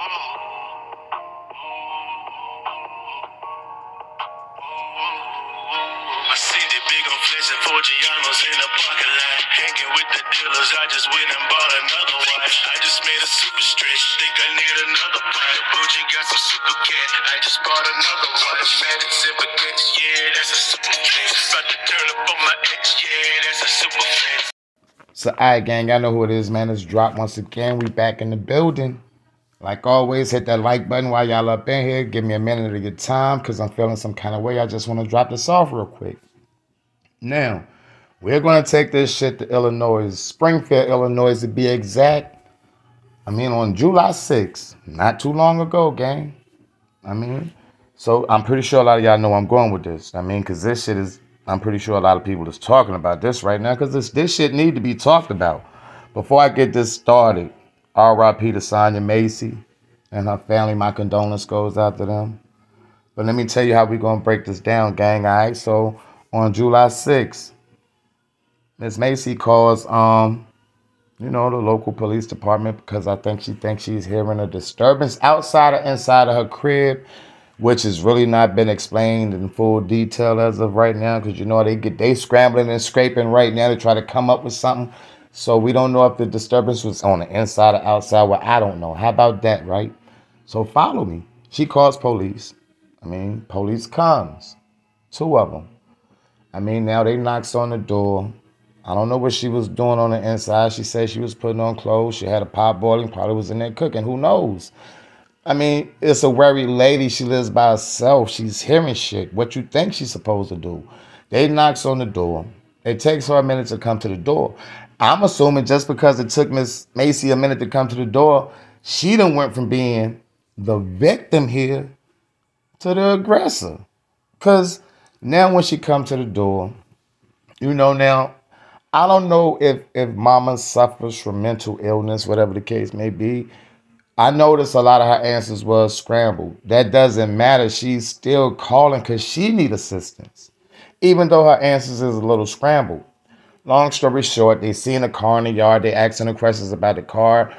I see the big old flexing for Giannos in the parking lot. Hanging with the dealers, I just went and bought another watch. I just made a super stretch, think I need another pot. Bougie got some super cat, I just bought another watch. Automatic zipper X, yeah, that's a super flex. About to turn up on my X, yeah, that's a super flex. So, alright, gang, I know who it is, man. It's Drop once again. We back in the building. Like always, hit that like button while y'all up in here. Give me a minute of your time because I'm feeling some kind of way. I just want to drop this off real quick. Now, we're going to take this shit to Illinois, Springfield, Illinois to be exact. I mean, on July 6th, not too long ago, gang. So I'm pretty sure a lot of y'all know I'm going with this. Because this shit is, I'm pretty sure a lot of people is talking about this right now because this shit need to be talked about. Before I get this started, R.I.P. to Sonya Massey and her family. My condolence goes out to them. But let me tell you how we going to break this down, gang, all right? So on July 6th, Miss Massey calls, the local police department because I think she thinks she's hearing a disturbance outside or inside of her crib, which has really not been explained in full detail as of right now because, they scrambling and scraping right now to try to come up with something. So we don't know if the disturbance was on the inside or outside. Well, I don't know. How about that, right? So follow me. She calls police. Police comes. 2 of them. Now they knocks on the door. I don't know what she was doing on the inside. She said she was putting on clothes. She had a pot boiling. Probably was in there cooking. Who knows? It's a worried lady. She lives by herself. She's hearing shit. What you think she's supposed to do? They knocks on the door. It takes her a minute to come to the door. I'm assuming just because it took Miss Massey a minute to come to the door, she done went from being the victim here to the aggressor. Because now when she come to the door, now, I don't know if mama suffers from mental illness, whatever the case may be. I noticed a lot of her answers was scrambled. That doesn't matter. She's still calling because she need assistance, even though her answers is a little scrambled. Long story short, they seen a car in the yard. They asking her questions about the car.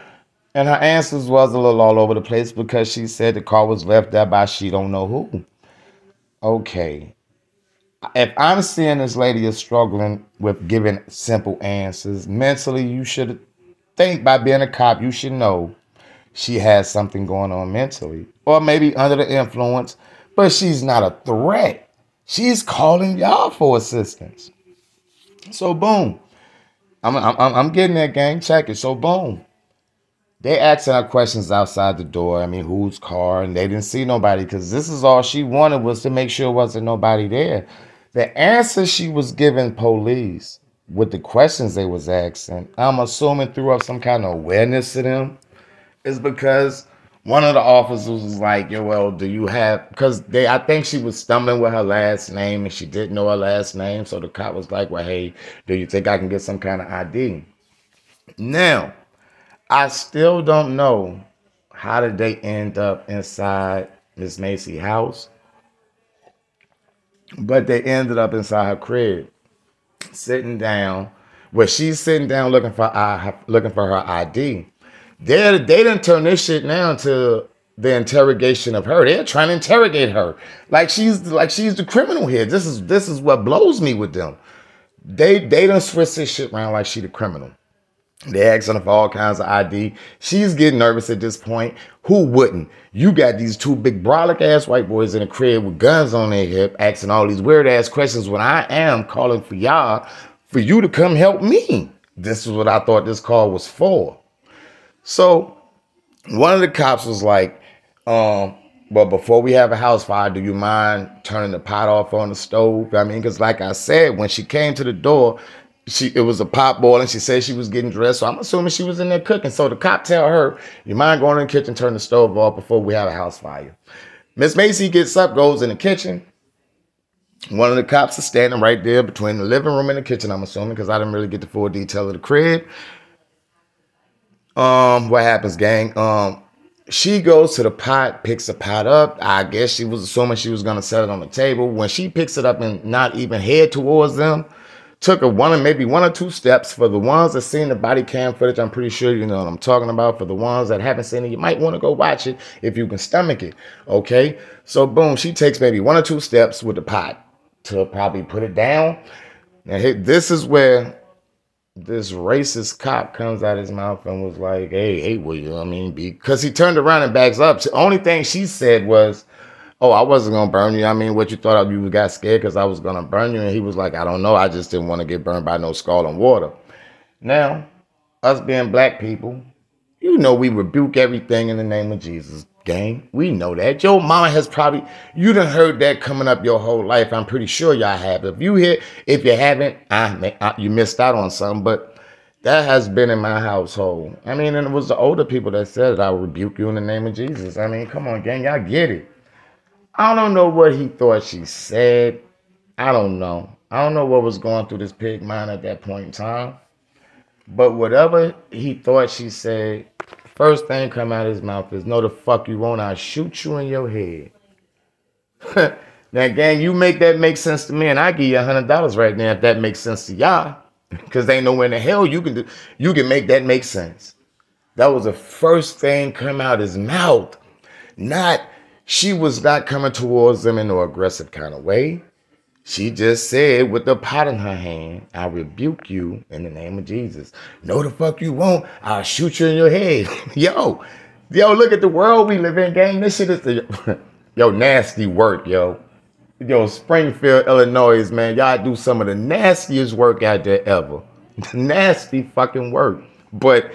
And her answers was a little all over the place because she said the car was left there by she don't know who. Okay. If I'm seeing this lady is struggling with giving simple answers, mentally you should think by being a cop, you should know she has something going on mentally. Or maybe under the influence, but she's not a threat. She's calling y'all for assistance. So boom, I'm getting that, gang. Check it. So boom, they asking her questions outside the door. Whose car? And they didn't see nobody because this is all she wanted was to make sure wasn't nobody there. The answer she was giving police with the questions they was asking, I'm assuming threw up some kind of awareness to them, is because one of the officers was like, yo, well, do you have, because I think she was stumbling with her last name and she didn't know her last name. So the cop was like, well, hey, do you think I can get some kind of ID? Now, I still don't know how did they end up inside Miss Massey's house, but they ended up inside her crib, sitting down, where she's sitting down looking for her ID. They didn't turn this shit now to the interrogation of her. They're trying to interrogate her like she's the criminal here. This is what blows me with them. They done switch this shit around like she the criminal. They asking her for all kinds of ID. She's getting nervous at this point. Who wouldn't? You got these 2 big brolic ass white boys in the crib with guns on their hip asking all these weird ass questions when I am calling for y'all for you to come help me. This is what I thought this call was for. So one of the cops was like, but before we have a house fire, do you mind turning the pot off on the stove? Because like I said, when she came to the door, it was a pot boiling. She said she was getting dressed. So I'm assuming she was in there cooking. So the cop tell her, you mind going in the kitchen, turn the stove off before we have a house fire? Miss Massey gets up, goes in the kitchen. One of the cops is standing right there between the living room and the kitchen, I'm assuming, because I didn't really get the full detail of the crib. What happens, gang? She goes to the pot, picks the pot up. I guess she was assuming she was going to set it on the table. When she picks it up and not even head towards them, Took maybe one or two steps. For the ones that seen the body cam footage, I'm pretty sure you know what I'm talking about. For the ones that haven't seen it, you might want to go watch it if you can stomach it. Okay, so boom, she takes maybe one or two steps with the pot to probably put it down. Now this is where this racist cop comes out his mouth and was like, hey, will you? I mean, because he turned around and backs up. The only thing she said was, oh, I wasn't going to burn you. I mean, what you thought you got scared because I was going to burn you? And he was like, I don't know. I just didn't want to get burned by no scalding water. Now, us being black people, you know we rebuke everything in the name of Jesus, gang. We know that. Your mama has probably, you done heard that coming up your whole life. I'm pretty sure y'all have. If you haven't, you missed out on something. But that has been in my household. I mean, and it was the older people that said it. I rebuke you in the name of Jesus. I mean, come on, gang. Y'all get it. I don't know what he thought she said. I don't know. I don't know what was going through this pig mind at that point in time. But whatever he thought she said, first thing come out of his mouth is, no the fuck you won't. I'll shoot you in your head. Now, gang, you make that make sense to me, and I give you $100 right now if that makes sense to y'all. Because ain't nowhere in the hell you can make that make sense. That was the first thing come out his mouth. She was not coming towards them in no aggressive kind of way. She just said with the pot in her hand, I rebuke you in the name of Jesus. No, the fuck you won't. I'll shoot you in your head. Yo, look at the world we live in, gang. This shit is nasty work, yo. Yo, Springfield, Illinois, man. Y'all do some of the nastiest work out there ever. Nasty fucking work. But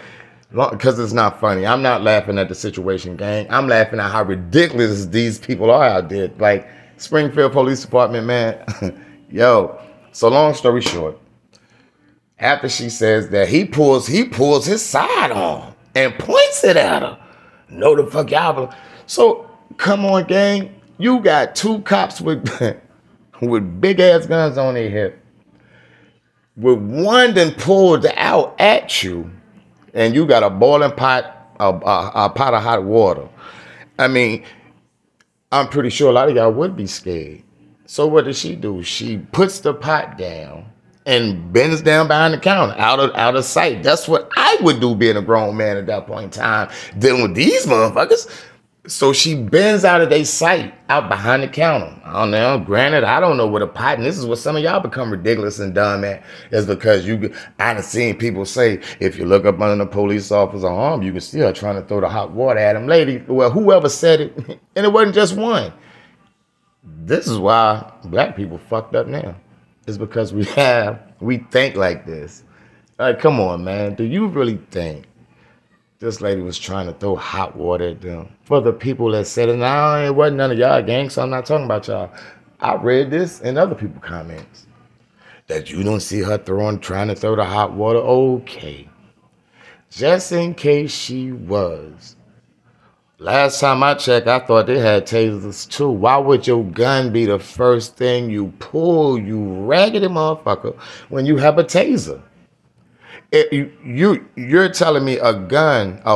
because it's not funny. I'm not laughing at the situation, gang. I'm laughing at how ridiculous these people are out there. Like, Springfield Police Department, man. Yo, so long story short, after she says that, he pulls his sidearm and points it at her. No, the fuck y'all. So, come on, gang. You got two cops with big-ass guns on their hip. With one then pulled out at you. And you got a boiling pot, a pot of hot water. I mean, I'm pretty sure a lot of y'all would be scared. So what does she do? She puts the pot down and bends down behind the counter, out of sight. That's what I would do being a grown man at that point in time, dealing with these motherfuckers. So she bends out of their sight, out behind the counter. I don't know. Granted, I don't know what a pot, and this is what some of y'all become ridiculous and dumb at, is because I done seen people say, if you look up under the police officer's arm, you can see her trying to throw the hot water at him. Lady, well, whoever said it, and it wasn't just one. This is why black people fucked up now. It's because we think like this. Like, come on, man. Do you really think this lady was trying to throw hot water at them? For the people that said it, nah, it wasn't none of y'all, gang, so I'm not talking about y'all. I read this in other people's comments. That you don't see her trying to throw the hot water. Okay. Just in case she was. Last time I checked, I thought they had tasers too. Why would your gun be the first thing you pull, you raggedy motherfucker, when you have a taser? You're telling me a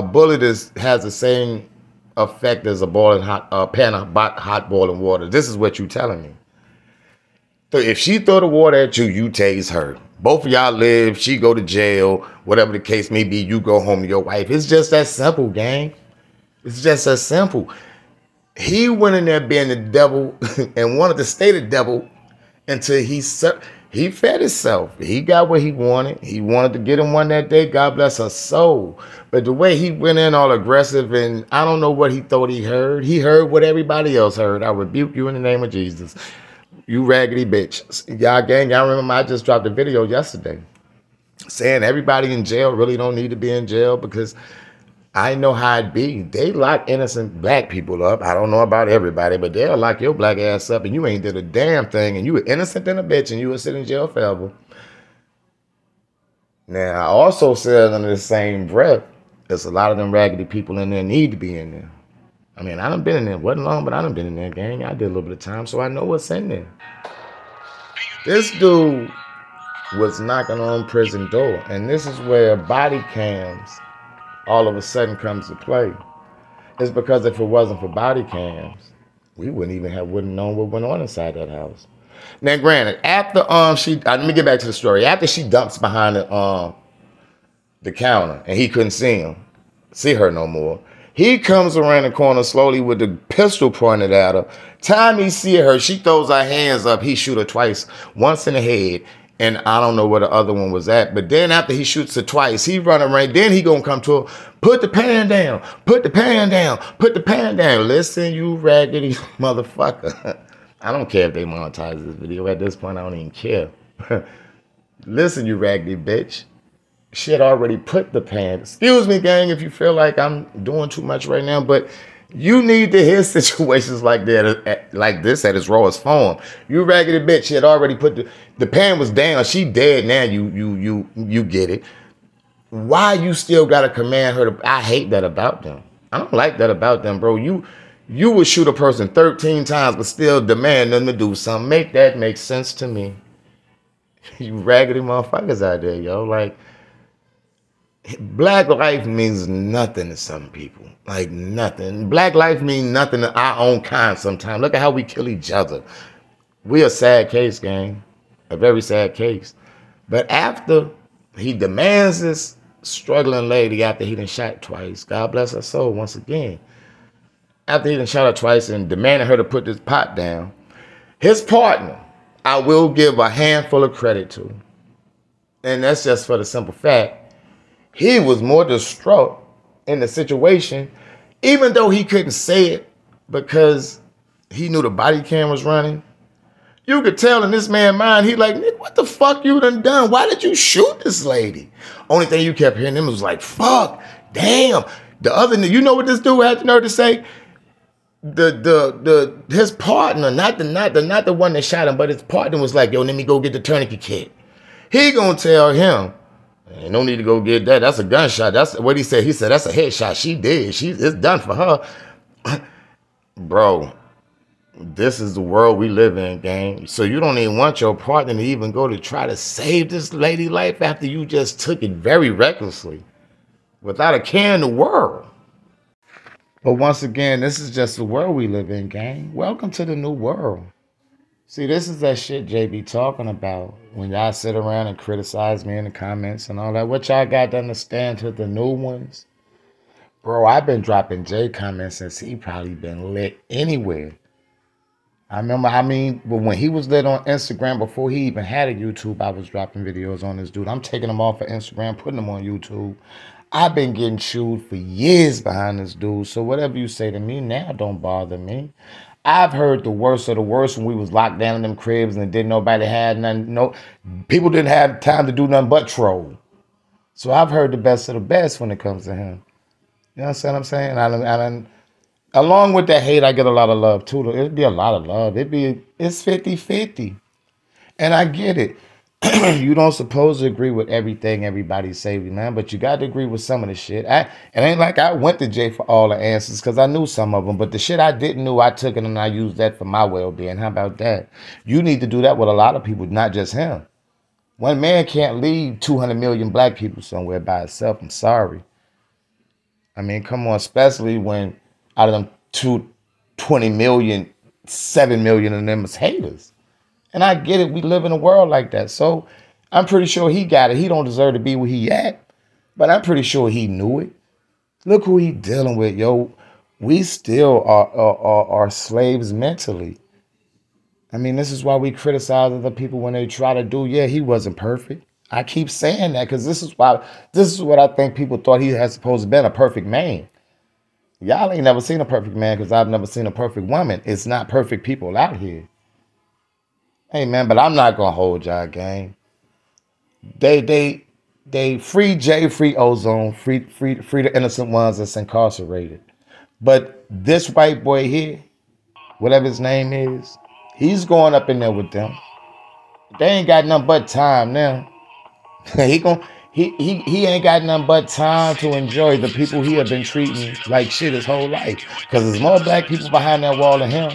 bullet has the same effect as a pan of hot boiling water. This is what you're telling me. So if she throw the water at you, you tase her. Both of y'all live, she go to jail, whatever the case may be, you go home to your wife. It's just that simple, gang. It's just that simple. He went in there being the devil and wanted to stay the devil until he fed himself. He got what he wanted. He wanted to get him one that day. God bless her soul. But the way he went in all aggressive, and I don't know what he thought he heard. He heard what everybody else heard. I rebuke you in the name of Jesus. You raggedy bitch. Y'all gang, y'all remember I just dropped a video yesterday saying everybody in jail really don't need to be in jail because I know how it be. They lock innocent black people up. I don't know about everybody, but they'll lock your black ass up and you ain't did a damn thing and you were innocent than a bitch and you would sit in jail forever. Now, I also said under the same breath, there's a lot of them raggedy people in there need to be in there. I mean, I done been in there. It wasn't long, but I done been in there, gang. I did a little bit of time, so I know what's in there. This dude was knocking on prison door, and this is where body cams all of a sudden comes to play. It's because if it wasn't for body cams, we wouldn't known what went on inside that house. Now, granted, after let me get back to the story. After she dumps behind the counter and he couldn't see her no more. He comes around the corner slowly with the pistol pointed at her. Time he see her, she throws her hands up. He shoot her twice, once in the head, and I don't know where the other one was at. But then after he shoots her twice, he run around. Then he gonna come to her, put the pan down, put the pan down, put the pan down. Listen, you raggedy motherfucker. I don't care if they monetize this video. At this point, I don't even care. Listen, you raggedy bitch. She had already put the pan. Excuse me, gang, if you feel like I'm doing too much right now, but you need to hear situations like that, like this at its rawest form. You raggedy bitch. She had already put the pan was down. She dead now. You get it. Why you still gotta command her to? I hate that about them. I don't like that about them, bro. You would shoot a person 13 times, but still demand them to do something. Make that make sense to me. You raggedy motherfuckers out there, yo. Like. Black life means nothing to some people. Like nothing. Black life means nothing to our own kind sometimes. Look at how we kill each other. We a sad case, gang. A very sad case. But after he demands this struggling lady after he done shot twice, God bless her soul once again. After he done shot her twice and demanded her to put this pot down, his partner, I will give a handful of credit to. And that's just for the simple fact he was more distraught in the situation, even though he couldn't say it because he knew the body cam was running. You could tell in this man's mind, he like, Nick, what the fuck you done? Why did you shoot this lady? Only thing you kept hearing him was like, fuck, damn. The other, you know what this dude had the nerve to say? His partner, not the one that shot him, but his partner was like, yo, let me go get the tourniquet kit. He gonna tell him, ain't no need to go get that. That's a gunshot. That's what he said. He said, that's a headshot. She did. It's done for her. Bro, this is the world we live in, gang. So you don't even want your partner to even go to try to save this lady life after you just took it very recklessly without a care in the world. But once again, this is just the world we live in, gang. Welcome to the new world. See, this is that shit Jay be talking about when y'all sit around and criticize me in the comments and all that. What y'all got to understand to the new ones? Bro, I've been dropping Jay comments since he probably been lit anywhere. I remember, when he was lit on Instagram, before he even had a YouTube, I was dropping videos on this dude. I'm taking them off of Instagram, putting them on YouTube. I've been getting chewed for years behind this dude. So whatever you say to me now don't bother me. I've heard the worst of the worst when we was locked down in them cribs and didn't nobody had nothing. No, people didn't have time to do nothing but troll. So I've heard the best of the best when it comes to him. You know what I'm saying? Along with that hate, I get a lot of love too. It'd be a lot of love. It's 50-50. And I get it. You don't supposed to agree with everything everybody say, man, but you got to agree with some of the shit. It ain't like I went to Jay for all the answers because I knew some of them, but the shit I didn't know, I took it and I used that for my well-being. How about that? You need to do that with a lot of people, not just him. One man can't lead 200 million black people somewhere by itself. I'm sorry. I mean, come on, especially when out of them 20 million, 7 million of them is haters. And I get it. We live in a world like that. So I'm pretty sure he got it. He don't deserve to be where he at. But I'm pretty sure he knew it. Look who he dealing with, yo. We still are slaves mentally. I mean, this is why we criticize other people when they try to do. Yeah, he wasn't perfect. I keep saying that because this is what I think people thought he had supposed to been, a perfect man. Y'all ain't never seen a perfect man because I've never seen a perfect woman. It's not perfect people out here. Hey, man, but I'm not going to hold y'all, gang. They free Jay, free Ozone, free the innocent ones that's incarcerated. But this white boy here, whatever his name is, he's going up in there with them. They ain't got nothing but time now. He ain't got nothing but time to enjoy the people he have been treating like shit his whole life. Because there's more black people behind that wall than him.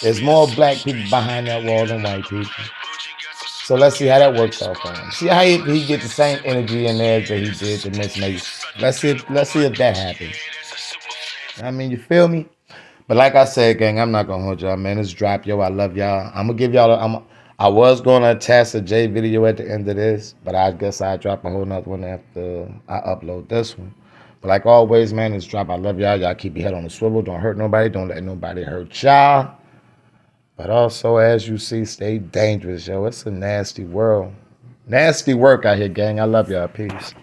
There's more black people behind that wall than white people. So let's see how that works out for him. See how he get the same energy in there that he did to Miss Mason. Let's see if that happens. I mean, you feel me? But like I said, gang, I'm not gonna hold y'all, man. It's drop, yo. I love y'all. I'm gonna give y'all. I was gonna attach a J video at the end of this, but I guess I'll drop a whole nother one after I upload this one. But like always, man, it's drop. I love y'all. Y'all keep your head on the swivel. Don't hurt nobody. Don't let nobody hurt y'all. But also, as you see, stay dangerous, yo. It's a nasty world. Nasty work out here, gang. I love y'all. Peace.